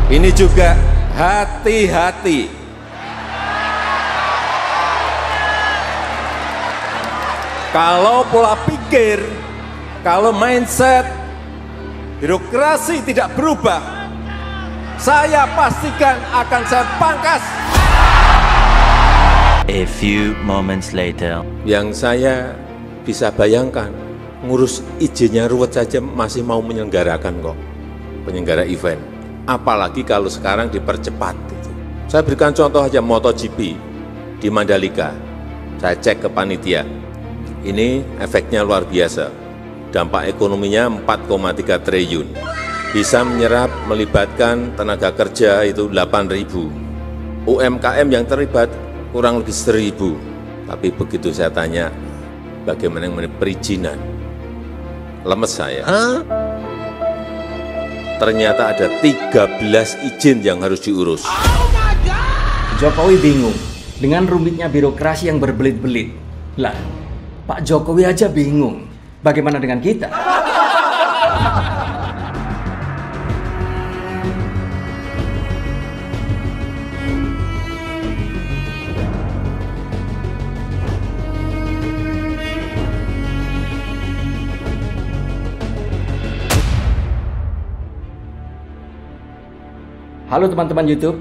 Ini juga hati-hati. Kalau pola pikir, kalau mindset birokrasi tidak berubah, saya pastikan akan saya pangkas. A few moments later. Yang saya bisa bayangkan, ngurus izinnya ruwet saja masih mau menyelenggarakan kok, penyelenggara event. Apalagi kalau sekarang dipercepat. Saya berikan contoh aja MotoGP di Mandalika. Saya cek ke panitia. Ini efeknya luar biasa. Dampak ekonominya 4,3 triliun. Bisa menyerap, melibatkan tenaga kerja itu 8.000. UMKM yang terlibat kurang lebih 1.000. Tapi begitu saya tanya, bagaimana yang perizinan? Lemes saya. Ternyata ada 13 izin yang harus diurus. Jokowi bingung dengan rumitnya birokrasi yang berbelit-belit. Lah, Pak Jokowi aja bingung. Bagaimana dengan kita? Halo teman-teman YouTube,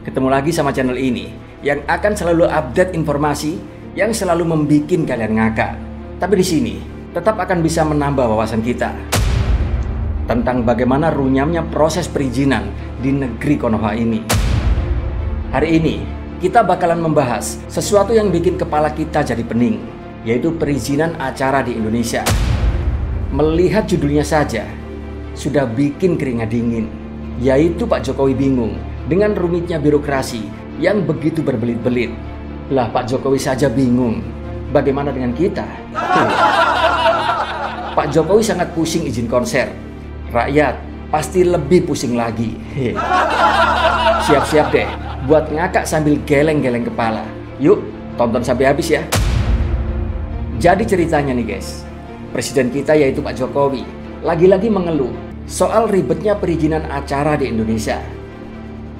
ketemu lagi sama channel ini yang akan selalu update informasi yang selalu membikin kalian ngakak. Tapi di sini tetap akan bisa menambah wawasan kita tentang bagaimana runyamnya proses perizinan di negeri Konoha ini. Hari ini kita bakalan membahas sesuatu yang bikin kepala kita jadi pening, yaitu perizinan acara di Indonesia. Melihat judulnya saja sudah bikin keringat dingin, yaitu Pak Jokowi bingung dengan rumitnya birokrasi yang begitu berbelit-belit. Lah, Pak Jokowi saja bingung, bagaimana dengan kita? Pak Jokowi sangat pusing izin konser. Rakyat pasti lebih pusing lagi. Siap-siap deh buat ngakak sambil geleng-geleng kepala. Yuk, tonton sampai habis ya. Jadi ceritanya nih guys, presiden kita yaitu Pak Jokowi lagi-lagi mengeluh soal ribetnya perizinan acara di Indonesia.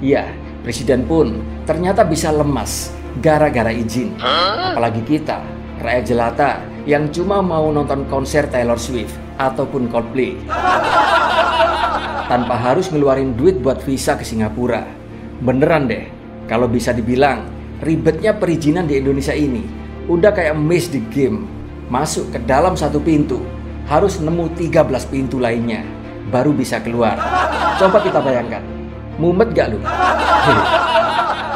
Iya, presiden pun ternyata bisa lemas gara-gara izin. Apalagi kita, rakyat jelata yang cuma mau nonton konser Taylor Swift ataupun Coldplay tanpa harus ngeluarin duit buat visa ke Singapura. Beneran deh, kalau bisa dibilang ribetnya perizinan di Indonesia ini udah kayak maze di game. Masuk ke dalam satu pintu, harus nemu 13 pintu lainnya baru bisa keluar. Coba kita bayangkan, mumet gak lu?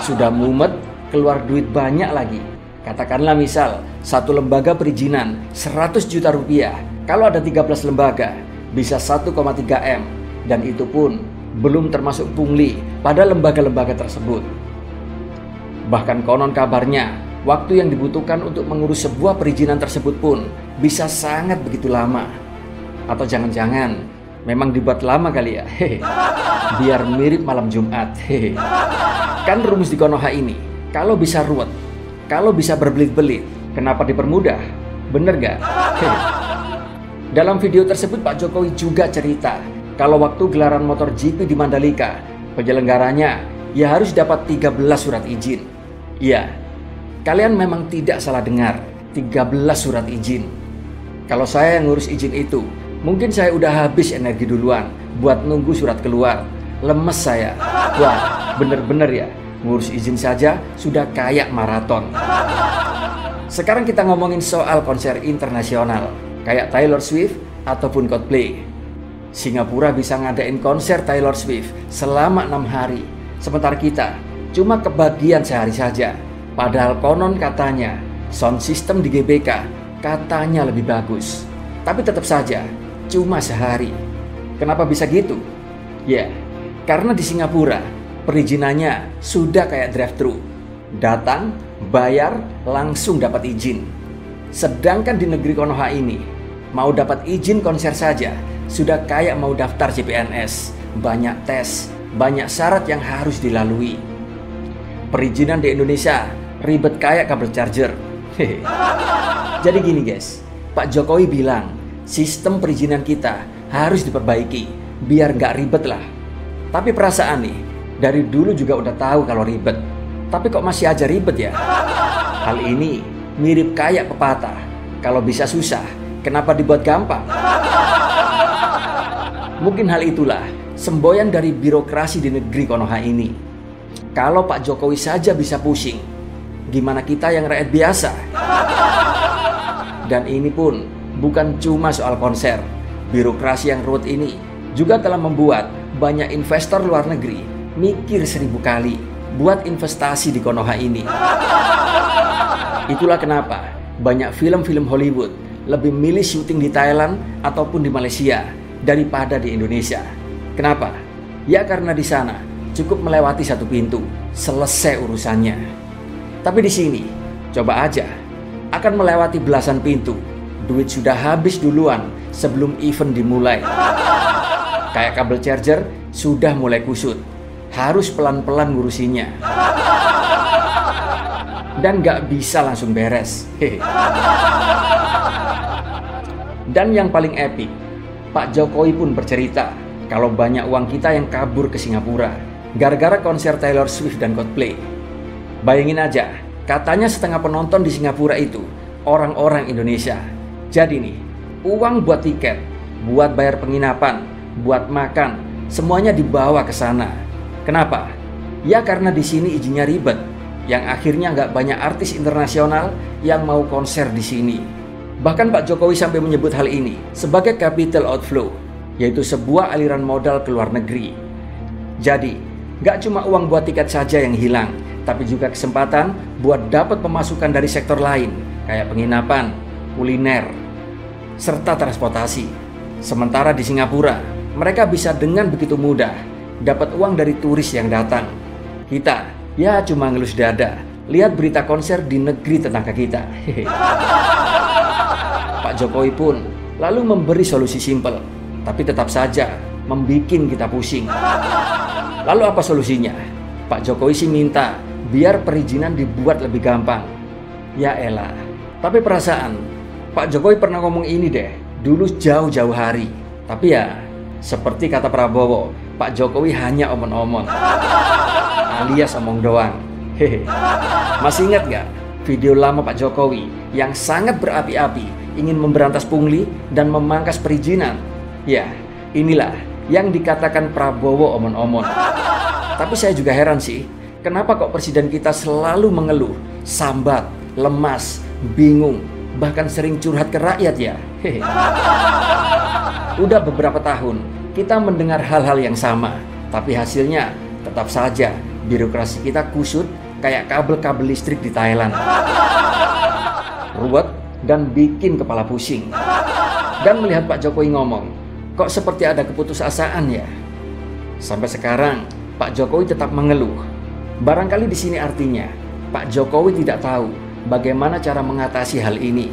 Sudah mumet, keluar duit banyak lagi. Katakanlah misal satu lembaga perizinan 100 juta rupiah. Kalau ada 13 lembaga bisa 1,3 M, dan itu pun belum termasuk pungli pada lembaga-lembaga tersebut. Bahkan konon kabarnya waktu yang dibutuhkan untuk mengurus sebuah perizinan tersebut pun bisa sangat begitu lama. Atau jangan-jangan memang dibuat lama kali ya, biar mirip malam Jumat. Kan rumus di Konoha ini, kalau bisa ruwet, kalau bisa berbelit-belit, kenapa dipermudah? Bener gak? Dalam video tersebut Pak Jokowi juga cerita kalau waktu gelaran MotoGP di Mandalika, penyelenggaranya ya harus dapat 13 surat izin. Iya, kalian memang tidak salah dengar, 13 surat izin. Kalau saya yang ngurus izin itu, mungkin saya udah habis energi duluan buat nunggu surat keluar. Lemes saya. Wah, bener-bener ya, ngurus izin saja sudah kayak maraton. Sekarang kita ngomongin soal konser internasional kayak Taylor Swift ataupun Coldplay. Singapura bisa ngadain konser Taylor Swift selama 6 hari, sementara kita cuma kebagian sehari saja. Padahal konon katanya sound system di GBK katanya lebih bagus, tapi tetap saja cuma sehari. Kenapa bisa gitu? Ya, karena di Singapura perizinannya sudah kayak drive-thru. Datang, bayar, langsung dapat izin. Sedangkan di negeri Konoha ini, mau dapat izin konser saja sudah kayak mau daftar CPNS. Banyak tes, banyak syarat yang harus dilalui. Perizinan di Indonesia ribet kayak kabel charger. Jadi gini guys, Pak Jokowi bilang sistem perizinan kita harus diperbaiki biar nggak ribet lah. Tapi perasaan nih, Dari dulu juga udah tahu kalau ribet, tapi kok masih aja ribet ya? Hal ini mirip kayak pepatah, kalau bisa susah, kenapa dibuat gampang? Mungkin hal itulah semboyan dari birokrasi di negeri Konoha ini. Kalau Pak Jokowi saja bisa pusing, gimana kita yang rakyat biasa? Dan ini pun bukan cuma soal konser. Birokrasi yang ruwet ini juga telah membuat banyak investor luar negeri mikir 1000 kali buat investasi di Konoha ini. Itulah kenapa banyak film-film Hollywood lebih milih syuting di Thailand ataupun di Malaysia daripada di Indonesia. Kenapa? Ya karena di sana cukup melewati satu pintu, selesai urusannya. Tapi di sini, coba aja, akan melewati belasan pintu, duit sudah habis duluan sebelum event dimulai. Kayak kabel charger sudah mulai kusut, harus pelan-pelan ngurusinnya. Dan gak bisa langsung beres. Dan yang paling epic, Pak Jokowi pun bercerita kalau banyak uang kita yang kabur ke Singapura gara-gara konser Taylor Swift dan Coldplay. Bayangin aja, katanya setengah penonton di Singapura itu orang-orang Indonesia. Jadi nih, uang buat tiket, buat bayar penginapan, buat makan, semuanya dibawa ke sana. Kenapa? Ya karena di sini izinnya ribet, yang akhirnya nggak banyak artis internasional yang mau konser di sini. Bahkan Pak Jokowi sampai menyebut hal ini sebagai capital outflow, yaitu sebuah aliran modal ke luar negeri. Jadi, nggak cuma uang buat tiket saja yang hilang, tapi juga kesempatan buat dapat pemasukan dari sektor lain, kayak penginapan, kuliner, serta transportasi. Sementara di Singapura, mereka bisa dengan begitu mudah dapat uang dari turis yang datang. Kita, ya cuma ngelus dada, lihat berita konser di negeri tetangga kita. Pak Jokowi pun lalu memberi solusi simpel, tapi tetap saja membuat kita pusing. Lalu apa solusinya? Pak Jokowi sih minta biar perizinan dibuat lebih gampang. Ya elah, tapi perasaan Pak Jokowi pernah ngomong ini deh dulu jauh-jauh hari. Tapi ya, seperti kata Prabowo, Pak Jokowi hanya omong-omong, alias omong doang. Hehe. Masih ingat gak video lama Pak Jokowi yang sangat berapi-api ingin memberantas pungli dan memangkas perizinan? Ya, inilah yang dikatakan Prabowo omong-omong. Tapi saya juga heran sih, kenapa kok presiden kita selalu mengeluh, sambat, lemas, bingung, bahkan sering curhat ke rakyat ya? Hehe. Udah beberapa tahun kita mendengar hal-hal yang sama, tapi hasilnya tetap saja birokrasi kita kusut kayak kabel-kabel listrik di Thailand. Ruwet dan bikin kepala pusing. Dan melihat Pak Jokowi ngomong, kok seperti ada keputusasaan ya? Sampai sekarang Pak Jokowi tetap mengeluh. Barangkali di sini artinya Pak Jokowi tidak tahu bagaimana cara mengatasi hal ini.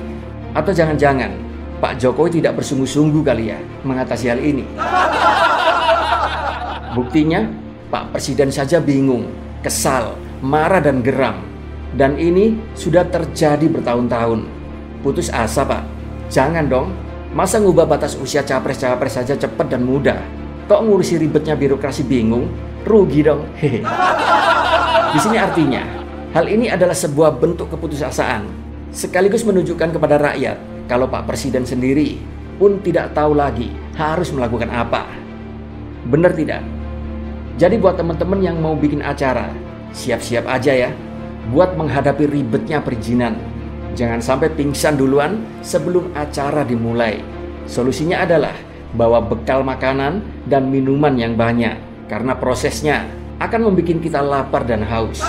Atau jangan-jangan Pak Jokowi tidak bersungguh-sungguh kali ya mengatasi hal ini. Buktinya Pak Presiden saja bingung, kesal, marah dan geram. Dan ini sudah terjadi bertahun-tahun. Putus asa Pak? Jangan dong. Masa ngubah batas usia capres-capres saja cepat dan mudah? Kok ngurusi ribetnya birokrasi bingung? Rugi dong. Hehe. Di sini artinya, hal ini adalah sebuah bentuk keputusasaan, sekaligus menunjukkan kepada rakyat kalau Pak Presiden sendiri pun tidak tahu lagi harus melakukan apa. Benar tidak? Jadi buat teman-teman yang mau bikin acara, siap-siap aja ya buat menghadapi ribetnya perizinan. Jangan sampai pingsan duluan sebelum acara dimulai. Solusinya adalah bawa bekal makanan dan minuman yang banyak, karena prosesnya akan membuat kita lapar dan haus.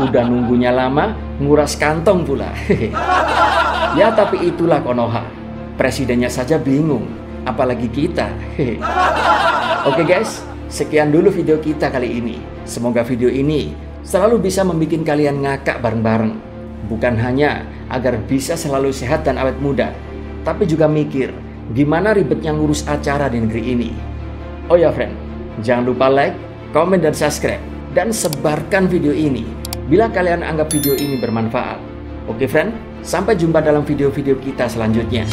Udah nunggunya lama, nguras kantong pula. Ya tapi itulah Konoha. Presidennya saja bingung, apalagi kita. Oke guys, sekian dulu video kita kali ini. Semoga video ini selalu bisa membuat kalian ngakak bareng-bareng. Bukan hanya agar bisa selalu sehat dan awet muda, tapi juga mikir gimana ribetnya ngurus acara di negeri ini. Oh ya friend, jangan lupa like, komen, dan subscribe. Dan sebarkan video ini bila kalian anggap video ini bermanfaat. Oke friend, sampai jumpa dalam video-video kita selanjutnya.